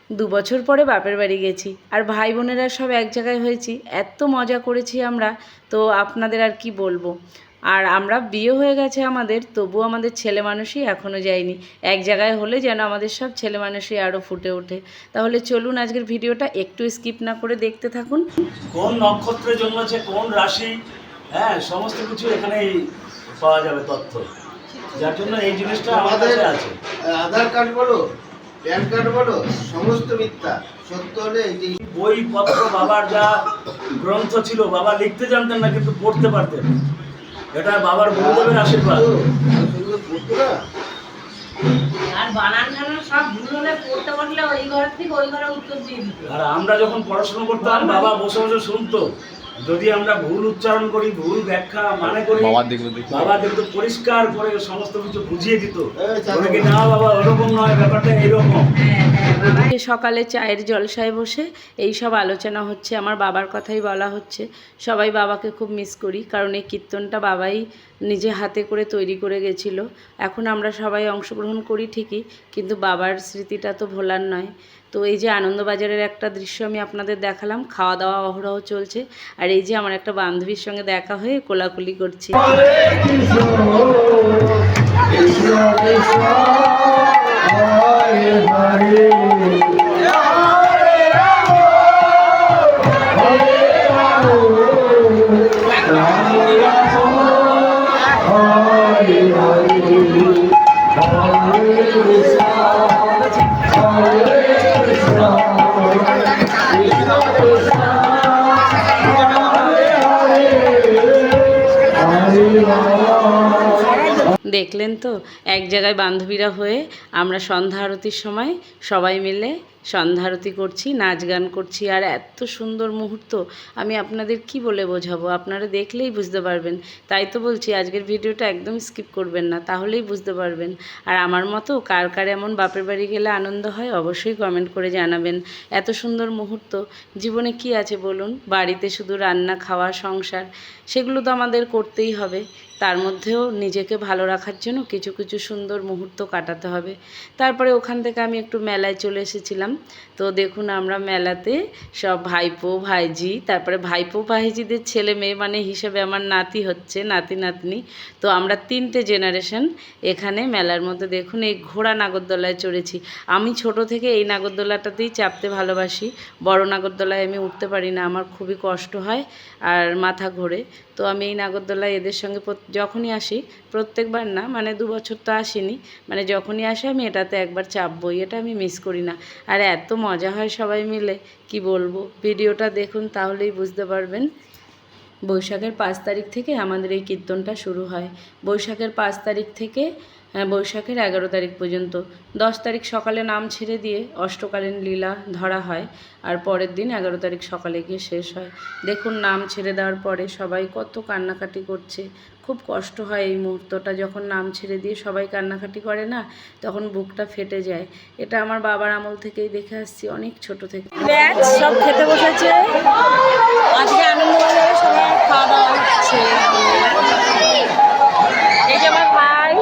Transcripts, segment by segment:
2 বছর পরে বাপের বাড়ি গেছি, আর ভাই বোনেরা সব এক জায়গায় হয়েছি, এত মজা করেছি আমরা, তো আপনাদের আর কি বলবো। আর আমরা বিয়ে হয়ে গেছে আমাদের, তবুও আমাদের ছেলে মানুষই এখনও যায়নি। এক জায়গায় হলে যেন আমাদের সব ছেলে মানুষই আরও ফুটে ওঠে। তাহলে চলুন আজকের ভিডিওটা একটু স্কিপ না করে দেখতে থাকুন। কোন নক্ষত্রে জন্মেছে, কোন রাশি, হ্যাঁ সমস্ত কিছু এখানেই পাওয়া যাবে তথ্য, যার জন্য এই জিনিসটা আমাদের কাছে আছে। আধার কার্ড বলো, প্যান কার্ড বলো, সমস্ত মিথ্যা, সত্য হলে এই বই পত্র, বাবার যা গ্রন্থ ছিল, বাবা লিখতে জানতেন না কিন্তু পড়তে পারতেন, এটা বাবার গুরুদেবের আশীর্বাদ। আর বানান টানান সব ভুল হলে পড়তে বললে ওই ঘর থেকে ওই ঘরে উত্তর দিয়ে দিত। আর আমরা যখন পড়াশোনা করতাম বাবা বসে বসে শুনতো, যদি আমরা ভুল উচ্চারণ করি, ভুল ব্যাখ্যা মানে করি, বাবা কিন্তু পরিষ্কার করে সমস্ত কিছু বুঝিয়ে দিত, বলে কি না বাবা ওরকম নয়, ব্যাপারটা এইরকম। সকালে চায়ের জলসায় বসে এই সব আলোচনা হচ্ছে, আমার বাবার কথাই বলা হচ্ছে। সবাই বাবাকে খুব মিস করি, কারণ এই কীর্তনটা বাবাই নিজে হাতে করে তৈরি করে গেছিলো। এখন আমরা সবাই অংশগ্রহণ করি ঠিকই, কিন্তু বাবার স্মৃতিটা তো ভোলার নয়। তো এই যে আনন্দবাজারের একটা দৃশ্য আমি আপনাদের দেখালাম, খাওয়া দাওয়া অহরহ চলছে, আর এই যে আমার একটা বান্ধবীর সঙ্গে দেখা হয়ে কোলাকুলি করছি। দেখলেন তো, এক জায়গায় বান্ধবীরা হয়ে আমরা সন্ধ্যা আরতির সময় সবাই মিলে সন্ধ্যা আরতি করছি, নাচ গান করছি, আর এত সুন্দর মুহূর্ত আমি আপনাদের কি বলে বোঝাবো, আপনারা দেখলেই বুঝতে পারবেন। তাই তো বলছি আজকের ভিডিওটা একদম স্কিপ করবেন না, তাহলেই বুঝতে পারবেন। আর আমার মতো কার কার এমন বাপের বাড়ি গেলে আনন্দ হয় অবশ্যই কমেন্ট করে জানাবেন। এত সুন্দর মুহূর্ত জীবনে কি আছে বলুন, বাড়িতে শুধু রান্না খাওয়া সংসার, সেগুলো তো আমাদের করতেই হবে, তার মধ্যেও নিজেকে ভালো রাখার জন্য কিছু কিছু সুন্দর মুহূর্ত কাটাতে হবে। তারপরে ওখান থেকে আমি একটু মেলায় চলে এসেছিলাম। তো দেখুন আমরা মেলাতে সব ভাইপো ভাইজি, তারপরে ভাইপো ভাইজিদের ছেলে মেয়ে মানে হিসেবে আমার নাতি হচ্ছে, নাতি নাতনি। তো আমরা 3টে জেনারেশন এখানে মেলার মধ্যে দেখুন এই ঘোড়া নাগরদোলায় চড়েছি। আমি ছোট থেকে এই নাগরদোলাটাতেই চাপতে ভালোবাসি, বড় নাগরদোলায় আমি উঠতে পারি না, আমার খুবই কষ্ট হয় আর মাথা ঘোরে। তো আমি এই নাগরদোলায় এদের সঙ্গে যখনই আসি, প্রত্যেকবার না, মানে 2 বছর তো আসিনি, মানে যখনই আসি আমি এটাতে একবার চাপবই, এটা আমি মিস করি না। আর এত মজা হয় সবাই মিলে, কি বলবো, ভিডিওটা দেখুন তাহলেই বুঝতে পারবেন। বৈশাখের 5 তারিখ থেকে আমাদের এই কীর্তনটা শুরু হয়। বৈশাখের 5 তারিখ থেকে বৈশাখের 11 তারিখ পর্যন্ত। 10 তারিখ সকালে নাম ছেড়ে দিয়ে অষ্টকালীন লীলা ধরা হয়, আর পরের দিন 11 তারিখ সকালে গিয়ে শেষ হয়। দেখুন নাম ছেড়ে দেওয়ার পরে সবাই কত কান্নাকাটি করছে, খুব কষ্ট হয় এই মুহূর্তটা, যখন নাম ছেড়ে দিয়ে সবাই কান্নাকাটি করে না, তখন বুকটা ফেটে যায়। এটা আমার বাবার আমল থেকেই দেখে আসছি, অনেক ছোট থেকে। সব খেতে বসেছে, আজকে আনন্দবাজারে সবাই খাওয়া দাওয়া হচ্ছে। এই যে আমার ভাই,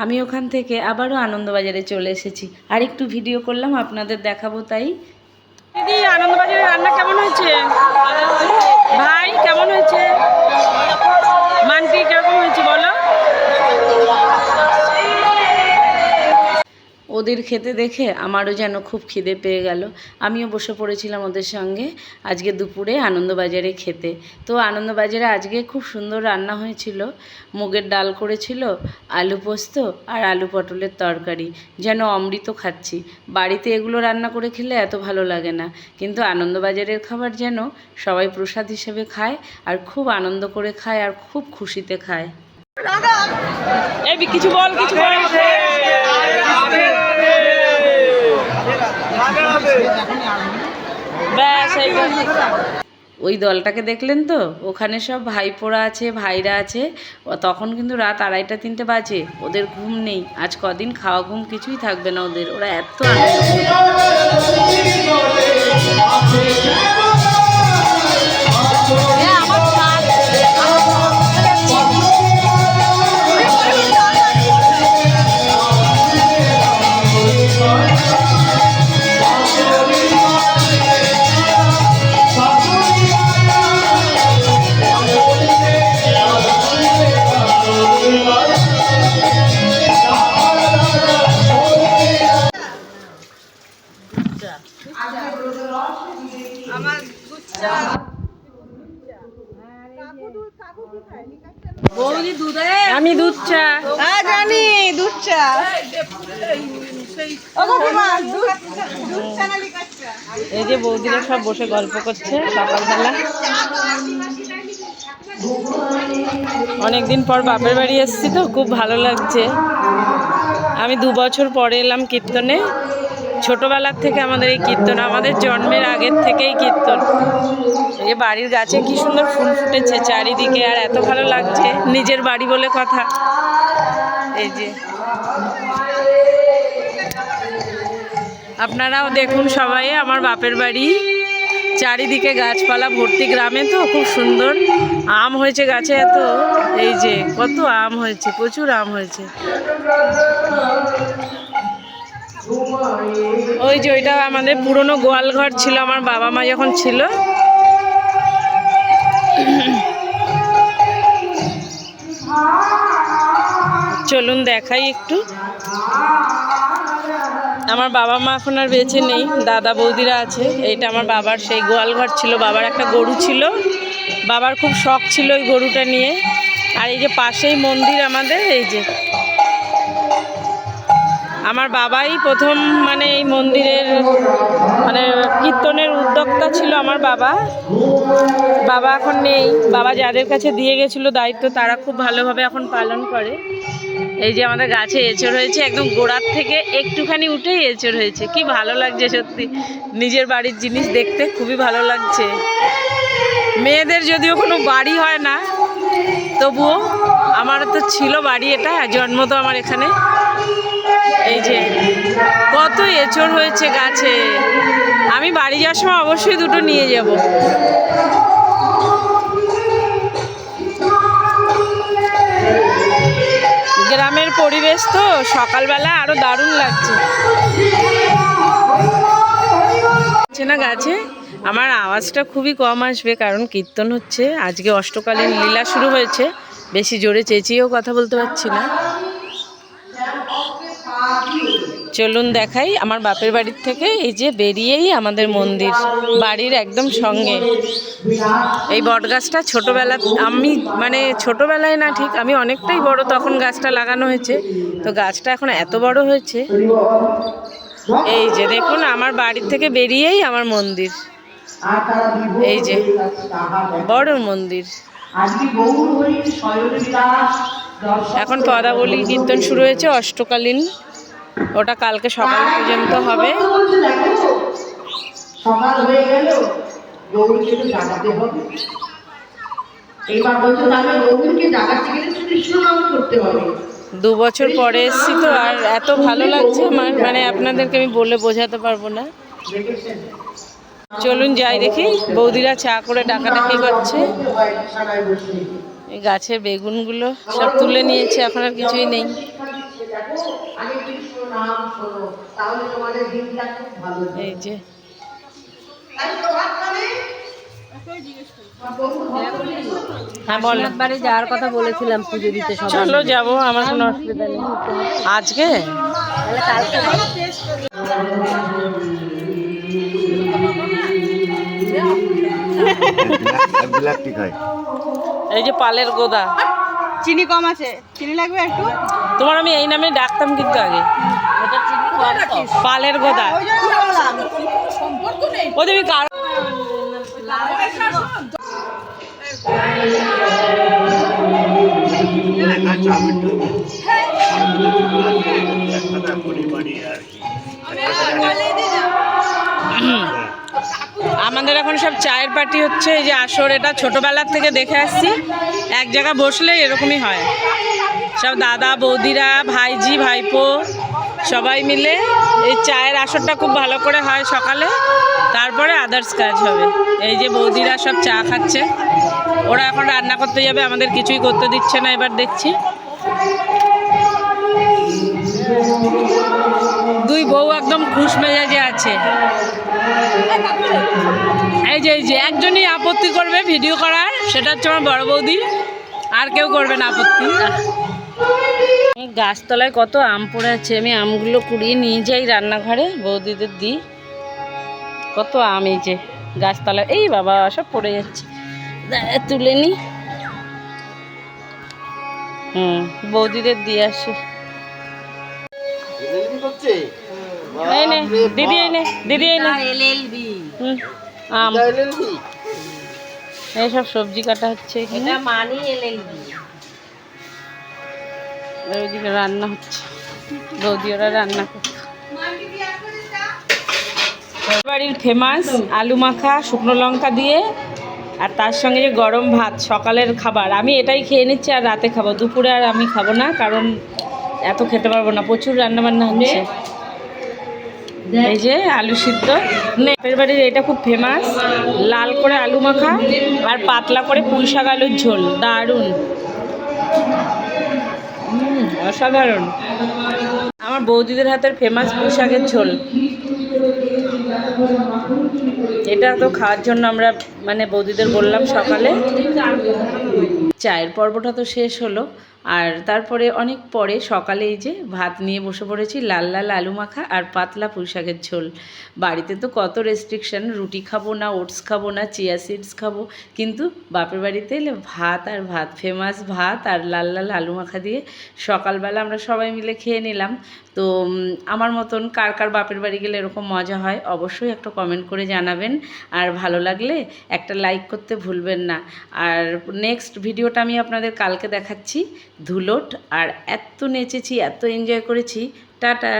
আমি ওখান থেকে আবারও আনন্দবাজারে চলে এসেছি, আর একটু ভিডিও করলাম আপনাদের দেখাবো তাই। দিদি আনন্দবাজারে রান্না কেমন হয়েছে? ভাই কেমন হয়েছে? মানটি কেমন হয়েছে বলো? ওদের খেতে দেখে আমারও যেন খুব খিদে পেয়ে গেল, আমিও বসে পড়েছিলাম ওদের সঙ্গে আজকে দুপুরে আনন্দবাজারে খেতে। তো আনন্দবাজারে আজকে খুব সুন্দর রান্না হয়েছিল, মুগের ডাল করেছিল, আলু পোস্ত আর আলু পটলের তরকারি, যেন অমৃত খাচ্ছি। বাড়িতে এগুলো রান্না করে খেলে এত ভালো লাগে না, কিন্তু আনন্দবাজারের খাবার যেন সবাই প্রসাদ হিসেবে খায়, আর খুব আনন্দ করে খায়, আর খুব খুশিতে খায়। এই কিছু বল, কিছু বল। ব্যাস ওই দলটাকে দেখলেন তো, ওখানে সব ভাইপোরা আছে, ভাইরা আছে। তখন কিন্তু রাত 2:30-3টে বাজে, ওদের ঘুম নেই, আজ কদিন খাওয়া ঘুম কিছুই থাকবে না ওদের, ওরা এত আনন্দ। আমি দুধ চা। জানি দুধ চা। এই যে বৌদিরা সব বসে গল্প করছে সকালবেলা। অনেকদিন পর বাপের বাড়ি এসেছি তো খুব ভালো লাগছে। আমি 2 বছর পরে এলাম কীর্তনে। ছোটবেলার থেকে আমাদের এই কীর্তন, আমাদের জন্মের আগের থেকেই কীর্তন। এই বাড়ির গাছে কি সুন্দর ফুল ফুটেছে চারিদিকে, আর এত ভালো লাগছে, নিজের বাড়ি বলে কথা। এই যে আপনারাও দেখুন সবাই আমার বাপের বাড়ি, চারিদিকে গাছপালা ভর্তি, গ্রামে তো খুব সুন্দর। আম হয়েছে গাছে এত, এই যে কত আম হয়েছে, প্রচুর আম হয়েছে। ওই যে ওইটা আমাদের পুরনো গোয়াল ঘর ছিল, আমার বাবা মা যখন ছিল। চলুন দেখাই একটু। আমার বাবা মা এখন আর বেঁচে নেই, দাদা বৌদিরা আছে। এইটা আমার বাবার সেই গোয়াল ঘর ছিল, বাবার একটা গরু ছিল, বাবার খুব শখ ছিল ওই গরুটা নিয়ে। আর এই যে পাশেই মন্দির আমাদের, এই যে আমার বাবাই প্রথম মানে এই মন্দিরের মানে কীর্তনের উদ্যোক্তা ছিল আমার বাবা। বাবা এখন নেই, বাবা যাদের কাছে দিয়ে গেছিলো দায়িত্ব তারা খুব ভালোভাবে এখন পালন করে। এই যে আমাদের গাছে এঁচড় হয়েছে, একদম গোড়ার থেকে একটুখানি উঠেই এঁচড় হয়েছে। কি ভালো লাগছে সত্যি, নিজের বাড়ির জিনিস দেখতে খুবই ভালো লাগছে। মেয়েদের যদিও কোনো বাড়ি হয় না, তবুও আমার তো ছিল বাড়ি, এটা জন্ম তো আমার এখানে। এই যে কত এঁচড় হয়েছে গাছে, আমি বাড়ি যাওয়ার সময় অবশ্যই 2টো নিয়ে যাব। গ্রামের পরিবেশ তো সকালবেলা আরো দারুণ লাগছে না গাছে। আমার আওয়াজটা খুবই কম আসবে কারণ কীর্তন হচ্ছে, আজকে অষ্টকালীন লীলা শুরু হয়েছে, বেশি জোরে চেঁচিয়েও কথা বলতে পারছি না। চলুন দেখাই আমার বাপের বাড়ির থেকে। এই যে বেরিয়েই আমাদের মন্দির, বাড়ির একদম সঙ্গে। এই বট গাছটা ছোটোবেলা, আমি মানে ছোটোবেলায় না ঠিক, আমি অনেকটাই বড় তখন গাছটা লাগানো হয়েছে, তো গাছটা এখন এত বড় হয়েছে। এই যে দেখুন আমার বাড়ির থেকে বেরিয়েই আমার মন্দির, এই যে বড় মন্দির। এখন পদাবলী কীর্তন শুরু হয়েছে অষ্টকালীন, ওটা কালকে সকাল পর্যন্ত হবে। সকাল হয়ে গেল, গৌরীকে তো জাগাতে হবে। এইবার বলছো তাহলে গৌরীকে জাগাতে গেলে তো কৃষ্ণ নাম করতে হবে। 2 বছর পরে এসেছি তো, আর এত ভালো লাগছে আমার, মানে আপনাদেরকে আমি বলে বোঝাতে পারবো না। চলুন যাই দেখি, বৌদিরা চা করে ডাকাডাকি করছে। এই গাছের বেগুনগুলো সব তুলে নিয়েছে, এখন আর কিছুই নেই। এই যে হ্যাঁ বল, বাড়ি যাওয়ার কথা বলেছিলাম পুজো দিতে, চলো যাবো, আমার কোনো অসুবিধা নেই। আজকে এই যে পালের গোদা, চিনি কম আছে, চিনি লাগবে একটু। তোমার আমি এই নামে ডাকতাম কিন্তু আগে, পালের গোদা। ও তুমি কার আমাদের এখন সব চায়ের পার্টি হচ্ছে। এই যে আসর, এটা ছোটবেলার থেকে দেখে আসছি, এক জায়গায় বসলে এরকমই হয়। সব দাদা বৌদিরা, ভাইজি ভাইপো সবাই মিলে এই চায়ের আসরটা খুব ভালো করে হয় সকালে, তারপরে আদার্স কাজ হবে। এই যে বৌদিরা সব চা খাচ্ছে, ওরা এখন রান্না করতে যাবে, আমাদের কিছুই করতে দিচ্ছে না এবার দেখছি। 2 বউ একদম খুশ মেজাজে আছে। এই যে একজনই আপত্তি করবে ভিডিও করার, সেটা হচ্ছে আমার বড় বৌদি, আর কেউ করবে না আপত্তি। গাছতলায় কত আম পড়ে আছে, আমি আমগুলো কুড়িয়ে নিয়ে যাই রান্নাঘরে, বৌদিদের দিই। কত আম এই যে গাছতলায়, এই বাবা সব পড়ে যাচ্ছে, তুলে নি। বৌদিদের দিয়ে আসি। এলএলবি করছে? এই নে বাপরে দিদি, এই নে বাপ। দিদি, এই নে এলএলবি আম। এটা এলএলবি? এইসব সবজি কাটা হচ্ছে এখানে, এটা মানি এলএলবি। আর ওইদিকে রান্না হচ্ছে, বৌদি ওরা রান্না করছে। বাড়ির ফেমাস আলু মাখা শুকনো লঙ্কা দিয়ে, আর তার সঙ্গে যে গরম ভাত, সকালের খাবার। আমি এটাই খেয়ে নিচ্ছি আর রাতে খাবো, দুপুরে আর আমি খাবো না, কারণ এত খেতে পারবো না, প্রচুর রান্নাবান্না হচ্ছে। এই যে আলু সিদ্ধ, বাপের বাড়ির এটা খুব ফেমাস, লাল করে আলু মাখা আর পাতলা করে পুঁই শাক আলুর ঝোল, দারুণ, অসাধারণ। আমার বৌদিদের হাতের ফেমাস পুঁই শাকের ঝোল, এটা তো খাওয়ার জন্য আমরা মানে বৌদিদের বললাম সকালে। চায়ের পর্বটা তো শেষ হলো, আর তারপরে অনেক পরে সকালে এই যে ভাত নিয়ে বসে পড়েছি, লাল লাল আলু মাখা আর পাতলা পুঁই শাকের ঝোল। বাড়িতে তো কত রেস্ট্রিকশান, রুটি খাবো না, ওটস খাবো না, চিয়া সিডস খাবো, কিন্তু বাপের বাড়িতে এলে ভাত আর ভাত, ফেমাস ভাত আর লাল লাল আলু মাখা দিয়ে সকালবেলা আমরা সবাই মিলে খেয়ে নিলাম। তো আমার মতন কার কার বাপের বাড়ি গেলে এরকম মজা হয় অবশ্যই একটা কমেন্ট করে জানাবেন, আর ভালো লাগলে একটা লাইক করতে ভুলবেন না। আর নেক্সট ভিডিওটা আমি আপনাদের কালকে দেখাচ্ছি, ধুলোট। আর এত নেচেছি, এত এনজয় করেছি। টাটা।